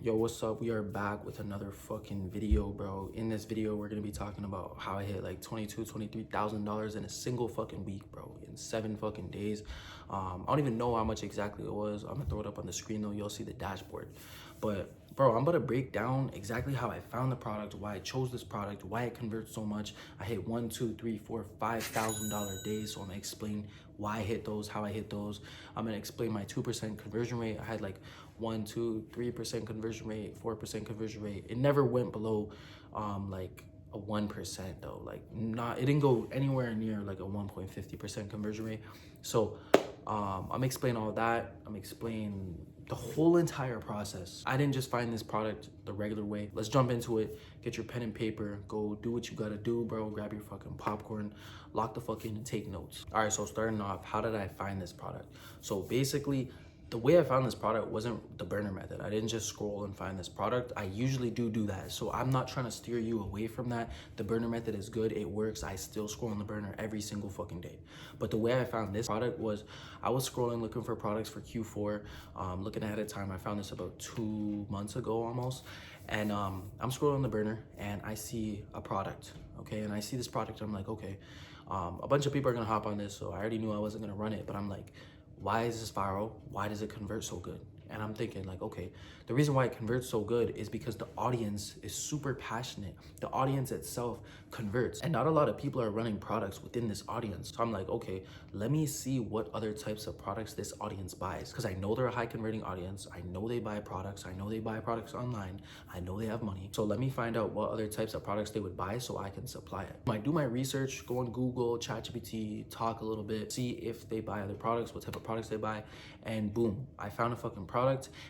Yo, what's up? We are back with another fucking video, bro. In this video, we're gonna be talking about how I hit like $23,000 in a single fucking week, bro, in 7 fucking days. I don't even know how much exactly it was. I'm gonna throw it up on the screen though. You'll see the dashboard. But bro, I'm about to break down exactly how I found the product, why I chose this product, why it converts so much. I hit $1, 2, 3, 4, $5,000 days. So I'm gonna explain why I hit those, how I hit those. I'm gonna explain my 2% conversion rate. I had like 1, 2, 3% conversion rate, 4% conversion rate. It never went below like a 1% though. Like it didn't go anywhere near like a 1.50% conversion rate. So I'm explaining all that. I'm explaining the whole entire process. I didn't just find this product the regular way. Let's jump into it. Get your pen and paper. Go do what you gotta do, bro. Grab your fucking popcorn. Lock the fuck in and take notes. All right, so starting off, how did I find this product? So basically, the way I found this product wasn't the burner method. I didn't just scroll and find this product. I usually do that. So I'm not trying to steer you away from that. The burner method is good. It works. I still scroll on the burner every single fucking day. But the way I found this product was I was scrolling looking for products for Q4. Looking ahead of time, I found this about 2 months ago almost. And I'm scrolling the burner and I see a product, okay? And I see this product and I'm like, okay, a bunch of people are gonna hop on this. So I already knew I wasn't gonna run it, but I'm like, why is this viral? Why does it convert so good? And I'm thinking like, okay, the reason why it converts so good is because the audience is super passionate. The audience itself converts, and not a lot of people are running products within this audience. So I'm like, okay, let me see what other types of products this audience buys, because I know they're a high converting audience. I know they buy products. I know they buy products online. I know they have money. So let me find out what other types of products they would buy so I can supply it. I do my research, go on Google, ChatGPT, talk a little bit, see if they buy other products, what type of products they buy, and boom, I found a fucking product.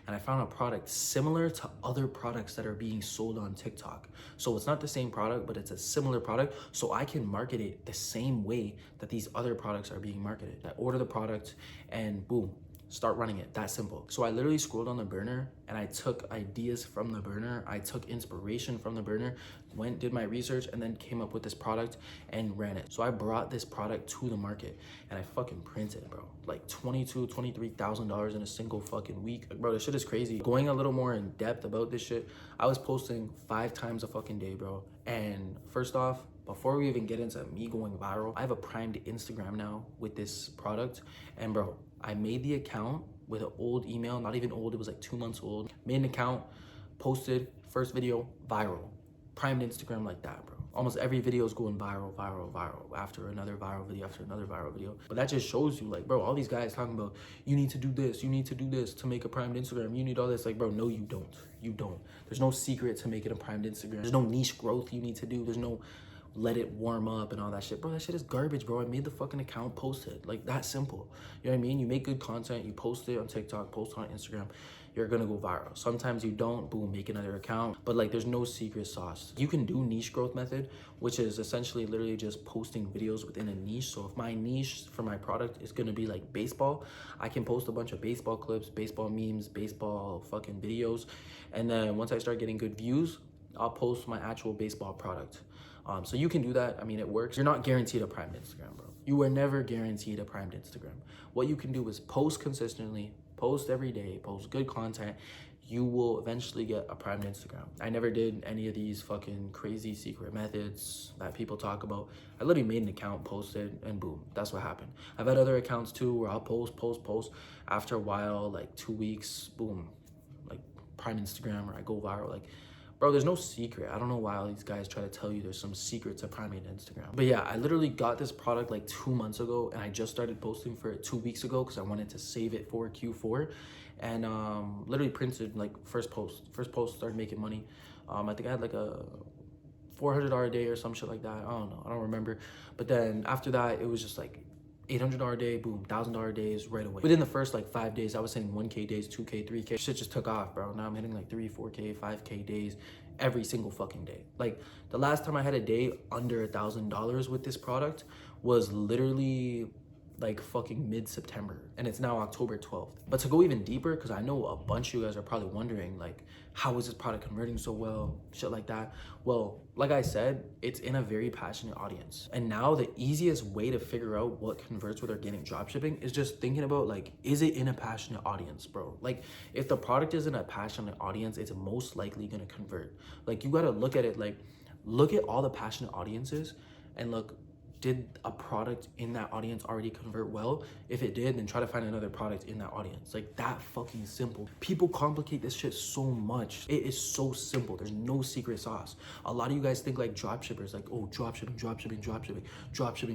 And I found a product similar to other products that are being sold on TikTok. So it's not the same product, but it's a similar product, so I can market it the same way that these other products are being marketed. I order the product and boom, start running it. That simple. So I literally scrolled on the burner and I took ideas from the burner. I took inspiration from the burner, went, did my research, and then came up with this product and ran it. So I brought this product to the market and I fucking printed, bro. Like $23,000 in a single fucking week. Bro, this shit is crazy. Going a little more in depth about this shit, I was posting 5 times a fucking day, bro. And first off, before we even get into me going viral, I have a primed Instagram now with this product. And bro, I made the account with an old email, not even old, it was like 2 months old. Made an account, posted, first video, viral. Primed Instagram like that, bro. Almost every video is going viral, after another viral video, after another viral video. But that just shows you, like, bro, all these guys talking about, you need to do this to make a primed Instagram. You need all this. Like, bro, no, you don't. You don't. There's no secret to making a primed Instagram. There's no niche growth you need to do. There's no let it warm up and all that shit. Bro, that shit is garbage, bro. I made the fucking account, posted. Like, that simple. You know what I mean? You make good content, you post it on TikTok, post it on Instagram, you're gonna go viral. Sometimes you don't, boom, make another account. But like, there's no secret sauce. You can do niche growth method, which is essentially literally just posting videos within a niche. So if my niche for my product is gonna be like baseball, I can post a bunch of baseball clips, baseball memes, baseball fucking videos. And then once I start getting good views, I'll post my actual baseball product. So you can do that. I mean, it works. You're not guaranteed a primed Instagram, bro. You were never guaranteed a primed Instagram. What you can do is post consistently, post every day, post good content. You will eventually get a primed Instagram. I never did any of these fucking crazy secret methods that people talk about. I literally made an account, posted, and boom, that's what happened. I've had other accounts too where I'll post. After a while, like 2 weeks, boom, like prime Instagram, or I go viral. Like, bro, there's no secret. I don't know why all these guys try to tell you there's some secret to priming Instagram. But yeah, I literally got this product like 2 months ago and I just started posting for it 2 weeks ago because I wanted to save it for Q4. And literally printed like first post started making money. I think I had like a $400 a day or some shit like that. I don't know, I don't remember. But then after that, it was just like $800 a day, boom, $1,000 days right away. Within the first like 5 days, I was hitting 1K days, 2K, 3K. Shit just took off, bro. Now I'm hitting like 3, 4K, 5K days every single fucking day. Like, the last time I had a day under $1,000 with this product was literally like fucking mid-September, and it's now October 12th. But to go even deeper, because I know a bunch of you guys are probably wondering, like, how is this product converting so well, shit like that. Well, like I said, it's in a very passionate audience. And now the easiest way to figure out what converts with organic dropshipping is just thinking about, like, is it in a passionate audience, bro? Like, if the product is in a passionate audience, it's most likely gonna convert. Like, you gotta look at it, like, look at all the passionate audiences and look, did a product in that audience already convert well? If it did, then try to find another product in that audience. Like, that fucking simple. People complicate this shit so much. It is so simple. There's no secret sauce. A lot of you guys think like dropshippers, like, oh, dropshipping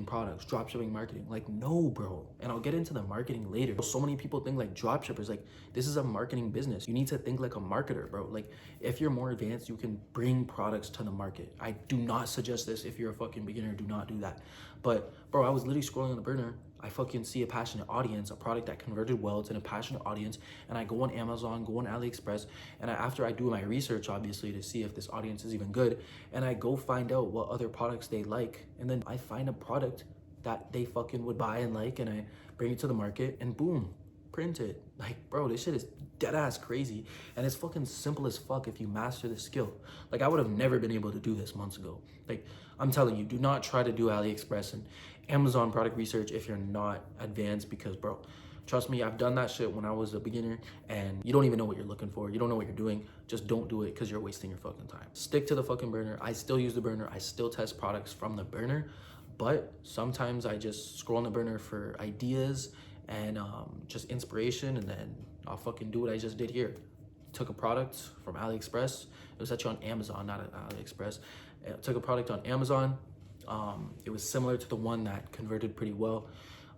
products, dropshipping marketing. Like, no, bro. And I'll get into the marketing later. So many people think like dropshippers, like, this is a marketing business. You need to think like a marketer, bro. Like, if you're more advanced, you can bring products to the market. I do not suggest this. If you're a fucking beginner, do not do that. But bro, I was literally scrolling on the burner. I fucking see a passionate audience, a product that converted well. It's in a passionate audience. And I go on Amazon, go on AliExpress. And after I do my research, obviously, to see if this audience is even good, and I go find out what other products they like. And then I find a product that they fucking would buy and like, and I bring it to the market, and boom, print it. Like, bro, this shit is dead ass crazy. And it's fucking simple as fuck if you master the skill. Like, I would have never been able to do this months ago. Like, I'm telling you, do not try to do AliExpress and Amazon product research if you're not advanced, because, bro, trust me, I've done that shit when I was a beginner, and you don't even know what you're looking for. You don't know what you're doing. Just don't do it, because you're wasting your fucking time. Stick to the fucking burner. I still use the burner. I still test products from the burner, but sometimes I just scroll on the burner for ideas and just inspiration, and then I'll fucking do what I just did here. Took a product from AliExpress. It was actually on Amazon, not AliExpress. Took a product on Amazon. It was similar to the one that converted pretty well,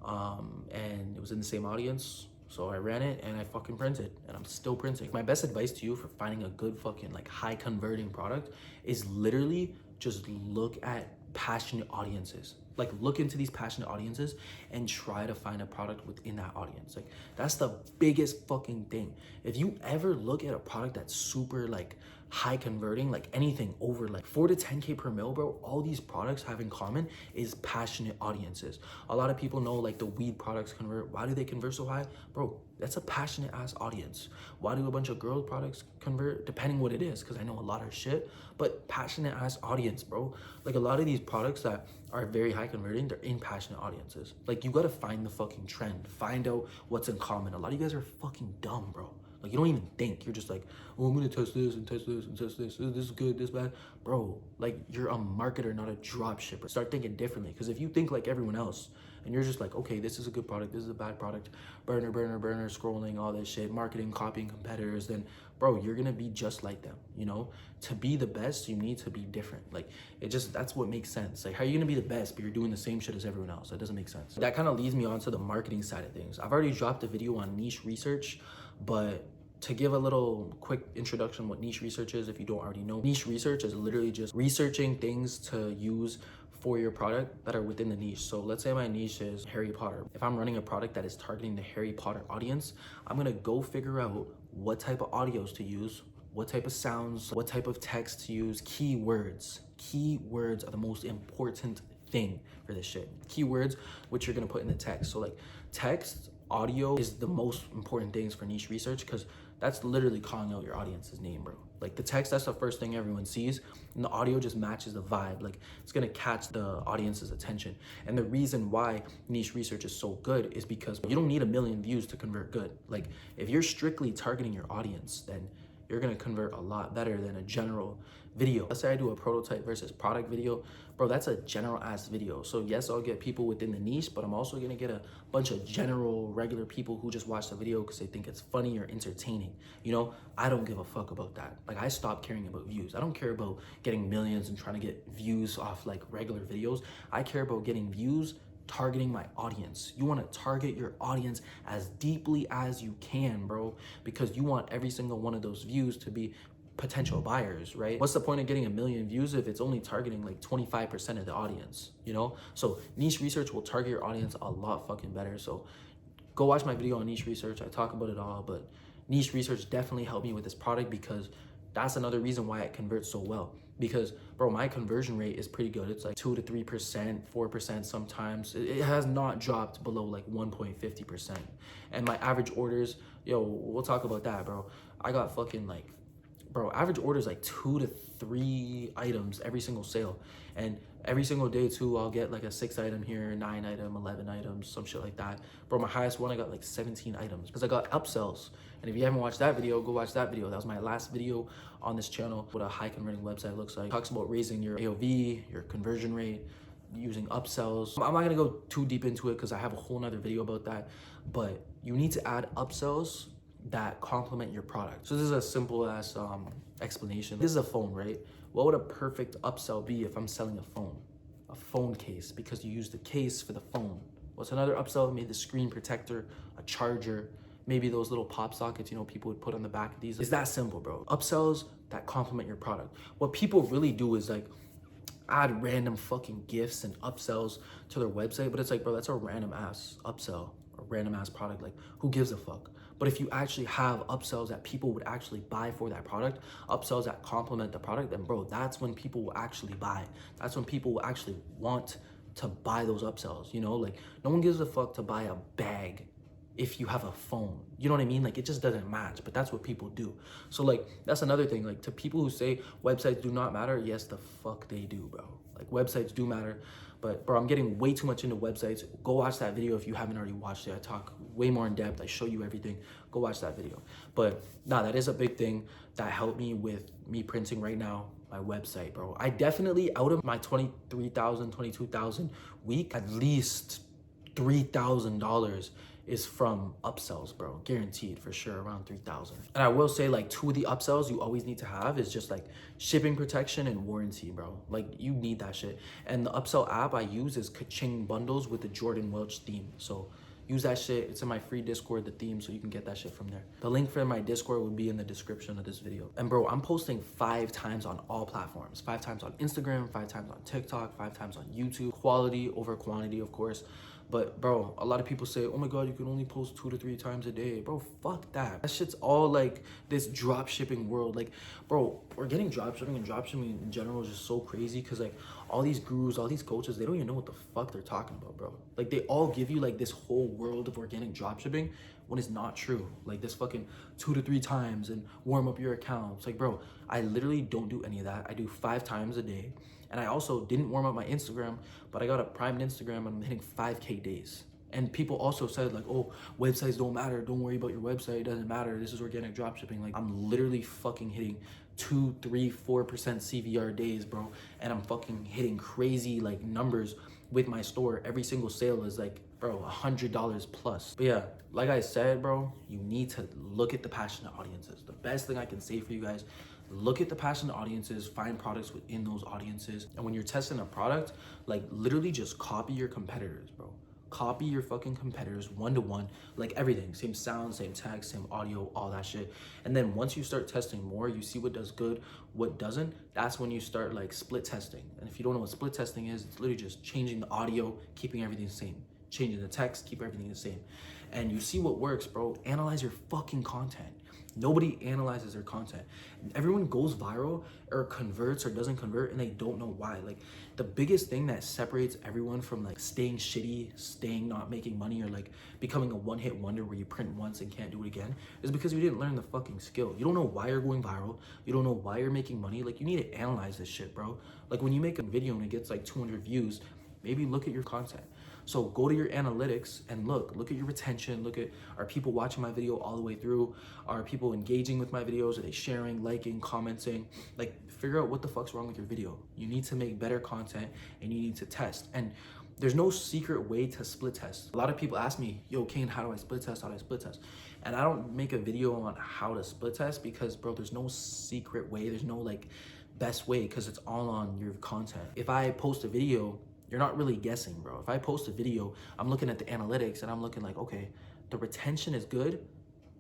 and it was in the same audience. So I ran it and I fucking printed, and I'm still printing. My best advice to you for finding a good fucking like high converting product is literally just look at passionate audiences. Like, look into these passionate audiences and try to find a product within that audience. Like, that's the biggest fucking thing. If you ever look at a product that's super like high converting, like anything over like 4 to 10K per mil, bro, all these products have in common is passionate audiences. A lot of people know like the weed products convert. Why do they convert so high? Bro, that's a passionate ass audience. Why do a bunch of girls products convert? Depending what it is, because I know a lot of shit, but passionate ass audience, bro. Like, a lot of these products that are very high converting, they're in passionate audiences. Like, you gotta find the fucking trend, find out what's in common. A lot of you guys are fucking dumb, bro. Like, you don't even think. You're just like, oh, I'm gonna test this and test this and test this. This is good, this bad. Bro, like, you're a marketer, not a drop shipper. Start thinking differently, because if you think like everyone else and you're just like, okay, this is a good product, this is a bad product, burner, scrolling, all this shit, marketing, copying competitors, then bro, you're gonna be just like them, you know? To be the best, you need to be different. Like, that's what makes sense. Like, how are you gonna be the best, but you're doing the same shit as everyone else? That doesn't make sense. That kind of leads me on to the marketing side of things. I've already dropped a video on niche research, but to give a little quick introduction what niche research is, if you don't already know, niche research is literally just researching things to use for your product that are within the niche. So let's say my niche is Harry Potter. If I'm running a product that is targeting the Harry Potter audience, I'm gonna go figure out what type of audios to use, what type of sounds, what type of text to use, keywords. Keywords are the most important thing for this shit. Keywords, which you're gonna put in the text. So like text, audio is the most important things for niche research, because that's literally calling out your audience's name, bro. Like, the text, that's the first thing everyone sees, and the audio just matches the vibe. Like, it's gonna catch the audience's attention. And the reason why niche research is so good is because you don't need 1 million views to convert good. Like, if you're strictly targeting your audience, then you're gonna convert a lot better than a general video. Let's say I do a prototype versus product video, bro, that's a general ass video. So yes, I'll get people within the niche, but I'm also gonna get a bunch of general regular people who just watch the video because they think it's funny or entertaining. You know, I don't give a fuck about that. Like, I stopped caring about views. I don't care about getting millions and trying to get views off like regular videos. I care about getting views, targeting my audience. You want to target your audience as deeply as you can, bro, because you want every single one of those views to be potential buyers, right? What's the point of getting 1 million views if it's only targeting like 25% of the audience, you know? So niche research will target your audience a lot fucking better. So go watch my video on niche research. I talk about it all, but niche research definitely helped me with this product because That's another reason why it converts so well. Because bro, my conversion rate is pretty good. It's like 2 to 3%, 4% sometimes. It has not dropped below like 1.50%. And my average orders, yo, we'll talk about that, bro. I got fucking like, bro, average orders like 2 to 3 items every single sale. And every single day too, I'll get like a 6 item here, 9 item, 11 items, some shit like that. Bro, my highest one, I got like 17 items because I got upsells. And if you haven't watched that video, go watch that video. That was my last video on this channel. What a high converting website looks like. It talks about raising your AOV, your conversion rate, using upsells. I'm not gonna go too deep into it because I have a whole nother video about that, but you need to add upsells that complement your product. So this is a simple ass explanation. This is a phone, right? What would a perfect upsell be if I'm selling a phone? A phone case, because you use the case for the phone. What's another upsell? Maybe the screen protector, a charger, maybe those little pop sockets, you know, people would put on the back of these. It's that simple, bro. Upsells that complement your product. What people really do is like add random fucking gifts and upsells to their website, but it's like, bro, that's a random ass upsell, a random ass product. Like, who gives a fuck? But if you actually have upsells that people would actually buy for that product, upsells that complement the product, then bro, that's when people will actually buy. That's when people will actually want to buy those upsells, you know? Like, no one gives a fuck to buy a bag if you have a phone. You know what I mean? Like, it just doesn't match, but that's what people do. So like, that's another thing. Like, to people who say websites do not matter, yes, the fuck they do, bro. Like, websites do matter. But bro, I'm getting way too much into websites. Go watch that video if you haven't already watched it. I talk way more in depth. I show you everything. Go watch that video. But nah, that is a big thing that helped me with me printing right now, my website, bro. I definitely, out of my 23,000, 22,000 week, at least $3,000 is from upsells, bro. Guaranteed, for sure, around 3,000. And I will say, like, 2 of the upsells you always need to have is just like shipping protection and warranty, bro. Like, you need that shit. And the upsell app I use is Ka-Ching Bundles with the Jordan Welch theme. So use that shit. It's in my free Discord, the theme, so you can get that shit from there. The link for my Discord will be in the description of this video. And bro, I'm posting 5 times on all platforms. 5 times on Instagram, 5 times on TikTok, 5 times on YouTube. Quality over quantity, of course. But bro, a lot of people say, oh my God, you can only post 2 to 3 times a day. Bro, fuck that. That shit's all like this drop shipping world. Like, bro, organic drop shipping and drop shipping in general is just so crazy because like all these gurus, all these coaches, they don't even know what the fuck they're talking about, bro. Like, they all give you like this whole world of organic drop shipping when it's not true. Like this fucking 2 to 3 times and warm up your accounts. Like, bro, I literally don't do any of that. I do 5 times a day. And I also didn't warm up my Instagram, but I got a primed Instagram and I'm hitting 5K days. And people also said like, oh, websites don't matter. Don't worry about your website. It doesn't matter. This is organic dropshipping. Like, I'm literally fucking hitting 2, 3, 4% CVR days, bro. And I'm fucking hitting crazy like numbers with my store. Every single sale is like, bro, $100 plus. But yeah, like I said, bro, you need to look at the passionate audiences. The best thing I can say for you guys, look at the passionate audiences, find products within those audiences. And when you're testing a product, like literally just copy your competitors, bro. Copy your fucking competitors 1-to-1, like everything. Same sound, same text, same audio, all that shit. And then once you start testing more, you see what does good, what doesn't, that's when you start like split testing. And if you don't know what split testing is, it's literally just changing the audio, keeping everything the same. Changing the text, keep everything the same. And you see what works, bro. Analyze your fucking content. Nobody analyzes their content. Everyone goes viral or converts or doesn't convert and they don't know why. Like, the biggest thing that separates everyone from like staying shitty, staying not making money, or like becoming a one-hit wonder where you print once and can't do it again is because you didn't learn the fucking skill. You don't know why you're going viral. You don't know why you're making money. Like, you need to analyze this shit, bro. Like, when you make a video and it gets like 200 views, maybe look at your content. So go to your analytics and look at your retention. Look at, are people watching my video all the way through? Are people engaging with my videos? Are they sharing, liking, commenting? Like, figure out what the fuck's wrong with your video. You need to make better content and you need to test. And there's no secret way to split test. A lot of people ask me, yo, Kane, how do I split test? How do I split test? And I don't make a video on how to split test because, bro, there's no secret way. There's no like best way because it's all on your content. If I post a video, you're not really guessing, bro. If I post a video, I'm looking at the analytics and I'm looking like, okay, the retention is good,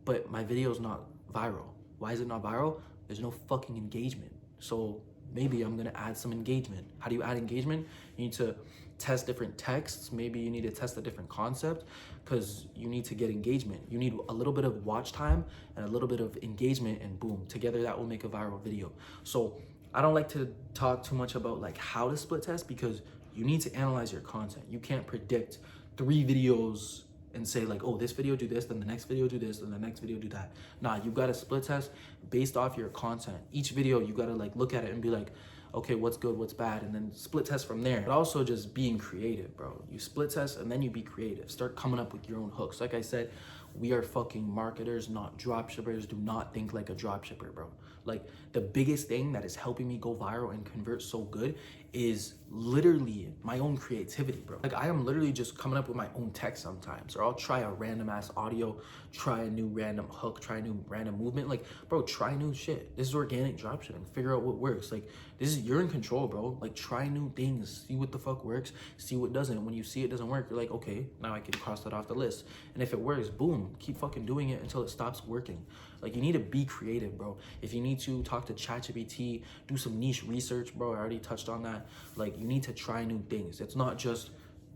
but my video is not viral. Why is it not viral? There's no fucking engagement. So maybe I'm gonna add some engagement. How do you add engagement? You need to test different texts. Maybe you need to test a different concept because you need to get engagement. You need a little bit of watch time and a little bit of engagement, and boom, together that will make a viral video. So I don't like to talk too much about like how to split test because you need to analyze your content. You can't predict 3 videos and say like, oh, this video do this, then the next video do this, then the next video do that. Nah, you gotta split test based off your content. Each video, you gotta like look at it and be like, okay, what's good, what's bad, and then split test from there. But also just being creative, bro. You split test and then you be creative. Start coming up with your own hooks. Like I said, we are fucking marketers, not drop shippers. Do not think like a drop shipper, bro. Like the biggest thing that is helping me go viral and convert so good is literally my own creativity, bro. Like I am literally just coming up with my own text sometimes, or I'll try a random ass audio, try a new random hook, try a new random movement. Like, bro, try new shit. This is organic dropshipping. Figure out what works. Like you're in control, bro. Like try new things, see what the fuck works, see what doesn't. When you see it doesn't work, you're like, okay, now I can cross that off the list. And if it works, boom, keep fucking doing it until it stops working. Like you need to be creative, bro. If you need to talk to ChatGPT, do some niche research, bro. I already touched on that. Like you need to try new things. It's not just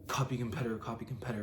copy competitor,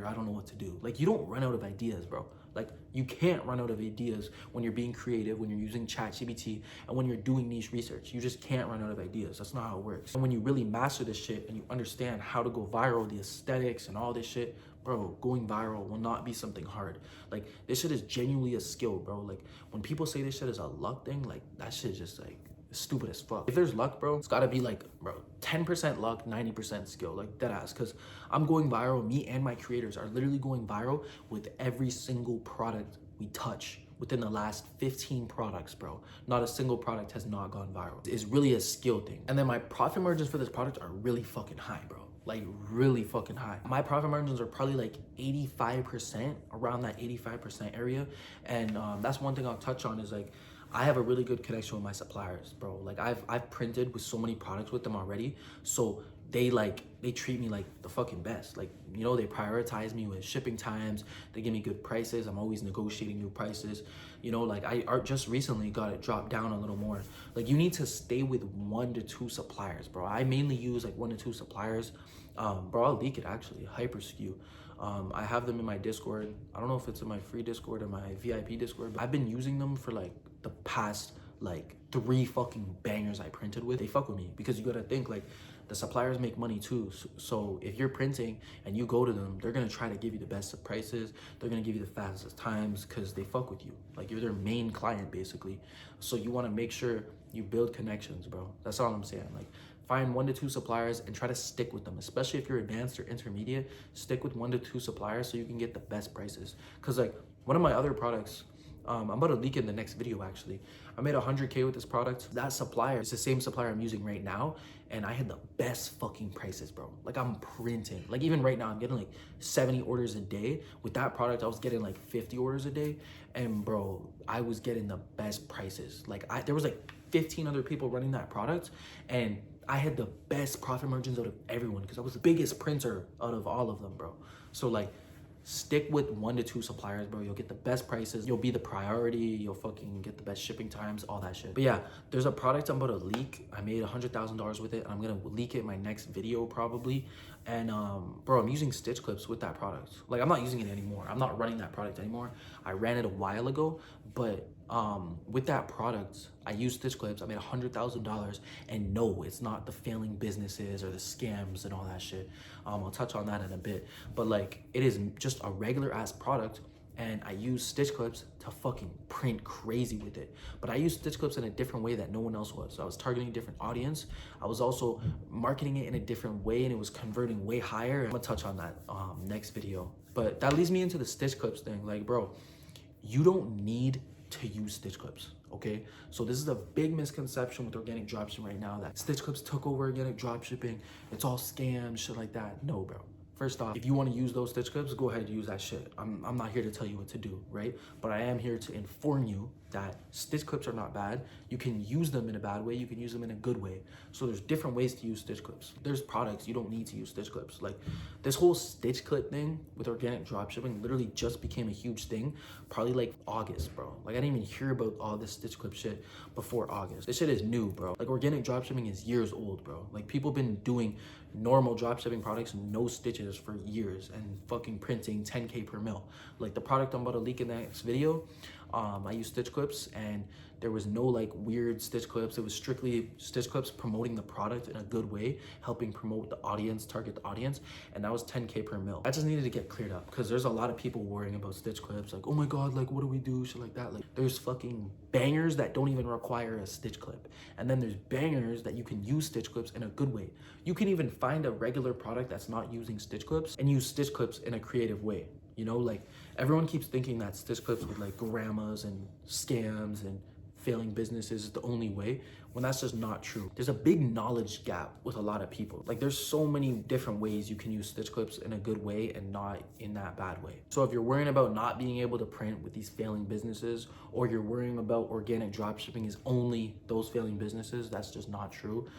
I don't know what to do. Like you don't run out of ideas, bro. Like you can't run out of ideas when you're being creative, when you're using ChatGPT, and when you're doing niche research. You just can't run out of ideas. That's not how it works. And when you really master this shit and you understand how to go viral, the aesthetics and all this shit, bro, going viral will not be something hard. Like this shit is genuinely a skill, bro. Like when people say this shit is a luck thing, like that shit is just like stupid as fuck. If there's luck, bro, it's gotta be like, bro, 10% luck, 90% skill, like dead ass. Cause I'm going viral, me and my creators are literally going viral with every single product we touch. Within the last 15 products, bro, not a single product has not gone viral. It's really a skill thing. And then my profit margins for this product are really fucking high, bro. Like really fucking high. My profit margins are probably like 85%, around that 85% area. And that's one thing I'll touch on is like, I have a really good connection with my suppliers, bro. Like I've printed with so many products with them already. So they treat me like the fucking best. Like, you know, they prioritize me with shipping times. They give me good prices. I'm always negotiating new prices. You know, like I just recently got it dropped down a little more. Like you need to stay with 1 to 2 suppliers, bro. I mainly use like 1 to 2 suppliers. Bro, I'll leak it actually, HyperSkew. I have them in my Discord. I don't know if it's in my free Discord or my VIP Discord, but I've been using them for like the past like 3 fucking bangers I printed with. They fuck with me because you gotta think like the suppliers make money too. So if you're printing and you go to them, they're gonna try to give you the best prices. They're gonna give you the fastest times because they fuck with you. Like you're their main client basically. So you wanna make sure you build connections, bro. That's all I'm saying. Like find 1 to 2 suppliers and try to stick with them, especially if you're advanced or intermediate. Stick with 1 to 2 suppliers so you can get the best prices. Cause like one of my other products, I'm about to leak it in the next video actually. I made 100K with this product. That supplier is the same supplier I'm using right now, and I had the best fucking prices, bro. Like I'm printing. Like even right now, I'm getting like 70 orders a day. With that product, I was getting like 50 orders a day, and bro, I was getting the best prices. Like there was like 15 other people running that product, and I had the best profit margins out of everyone because I was the biggest printer out of all of them, bro. So like, stick with 1 to 2 suppliers, bro. You'll get the best prices. You'll be the priority. You'll fucking get the best shipping times, all that shit. But yeah, there's a product I'm about to leak. I made $100,000 with it. And I'm gonna leak it in my next video probably. And bro, I'm using stitch clips with that product. Like I'm not using it anymore. I'm not running that product anymore. I ran it a while ago, but with that product, I used stitch clips. I made $100,000, and no, it's not the failing businesses or the scams and all that shit. I'll touch on that in a bit, but like it is just a regular ass product, and I use stitch clips to fucking print crazy with it. But I used stitch clips in a different way that no one else was. So I was targeting a different audience. I was also marketing it in a different way, and it was converting way higher. I'm gonna touch on that next video. But that leads me into the stitch clips thing. Like, bro, you don't need to use stitch clips, okay? So this is a big misconception with organic dropshipping right now, that stitch clips took over organic dropshipping. It's all scams, shit like that. No, bro. First off, if you want to use those stitch clips, go ahead and use that shit. I'm not here to tell you what to do, right? But I am here to inform you that stitch clips are not bad. You can use them in a bad way, you can use them in a good way. So there's different ways to use stitch clips. There's products you don't need to use stitch clips. Like this whole stitch clip thing with organic dropshipping literally just became a huge thing probably like August, bro. Like I didn't even hear about all this stitch clip shit before August. This shit is new, bro. Like organic dropshipping is years old, bro. Like people been doing normal dropshipping products, no stitches for years and fucking printing 10K per mil. Like the product I'm about to leak in the next video, I use stitch clips and there was no like weird stitch clips. It was strictly stitch clips promoting the product in a good way, helping promote the audience, target the audience, and that was 10K per mil. I just needed to get cleared up because there's a lot of people worrying about stitch clips, like, oh my God, like what do we do, shit like that. Like there's fucking bangers that don't even require a stitch clip, and then there's bangers that you can use stitch clips in a good way. You can even find a regular product that's not using stitch clips and use stitch clips in a creative way. You know, like everyone keeps thinking that stitch clips with like grandmas and scams and failing businesses is the only way, when that's just not true. There's a big knowledge gap with a lot of people. Like there's so many different ways you can use stitch clips in a good way and not in that bad way. So if you're worrying about not being able to print with these failing businesses, or you're worrying about organic dropshipping is only those failing businesses, that's just not true.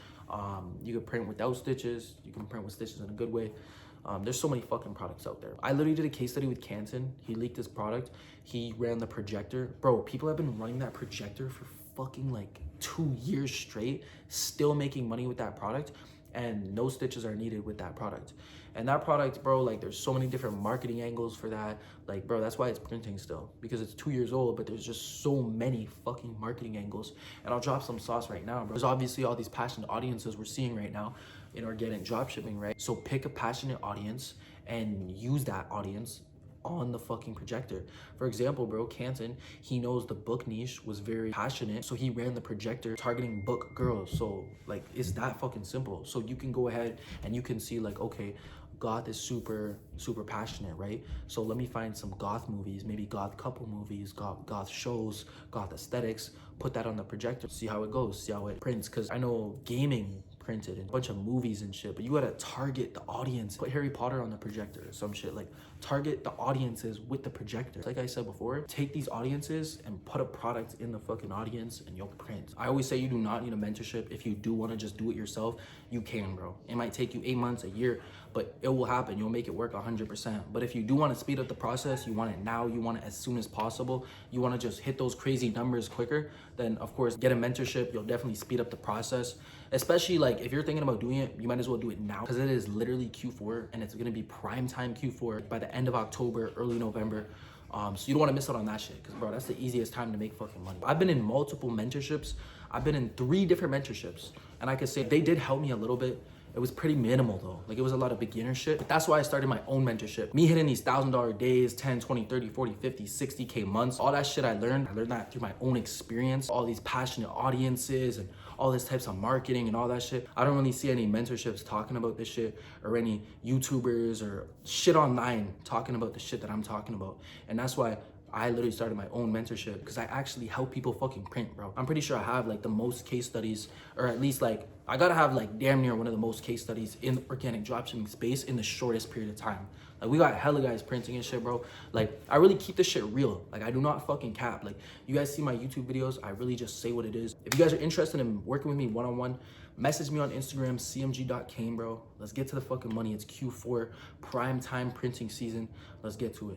You can print without stitches, you can print with stitches in a good way. There's so many fucking products out there. I literally did a case study with Canton. He leaked his product. He ran the projector. Bro, people have been running that projector for fucking like 2 years straight, still making money with that product, and no stitches are needed with that product. And that product, bro, like there's so many different marketing angles for that. Like, bro, that's why it's printing still, because it's 2 years old, but there's just so many fucking marketing angles. And I'll drop some sauce right now, bro. There's obviously all these passionate audiences we're seeing right now in organic dropshipping, right? So pick a passionate audience and use that audience on the fucking projector. For example, bro, Canton, he knows the book niche was very passionate, so he ran the projector targeting book girls. So like, it's that fucking simple. So you can go ahead and you can see like, okay, goth is super passionate, right? So let me find some goth movies, maybe goth couple movies, goth shows, goth aesthetics, put that on the projector, see how it goes, see how it prints. Because I know gaming printed and a bunch of movies and shit, but you gotta target the audience. Put Harry Potter on the projector or some shit. Like target the audiences with the projector. Like I said before, take these audiences and put a product in the fucking audience and you'll print. I always say you do not need a mentorship. If you do want to just do it yourself, you can, bro. It might take you 8 months, a year, but it will happen. You'll make it work 100%. But if you do want to speed up the process, you want it now, you want it as soon as possible, you want to just hit those crazy numbers quicker, then of course get a mentorship. You'll definitely speed up the process. Especially like if you're thinking about doing it, you might as well do it now, because it is literally Q4 and it's gonna be prime time Q4 by the end of October, early November. So you don't want to miss out on that shit, because bro, that's the easiest time to make fucking money. I've been in multiple mentorships. I've been in 3 different mentorships, and I could say they did help me a little bit. It was pretty minimal though. Like it was a lot of beginner shit. But that's why I started my own mentorship. Me hitting these $1,000 days, 10, 20, 30, 40, 50, 60K months. All that shit I learned that through my own experience. All these passionate audiences and all this types of marketing and all that shit. I don't really see any mentorships talking about this shit, or any YouTubers or shit online talking about the shit that I'm talking about. And that's why I literally started my own mentorship, because I actually help people fucking print, bro. I'm pretty sure I have like the most case studies, or at least like, I gotta have like damn near one of the most case studies in the organic dropshipping space in the shortest period of time. Like we got hella guys printing and shit, bro. Like I really keep this shit real. Like I do not fucking cap. Like you guys see my YouTube videos, I really just say what it is. If you guys are interested in working with me one-on-one, message me on Instagram, cmg.kane, bro. Let's get to the fucking money. It's Q4, prime time printing season. Let's get to it.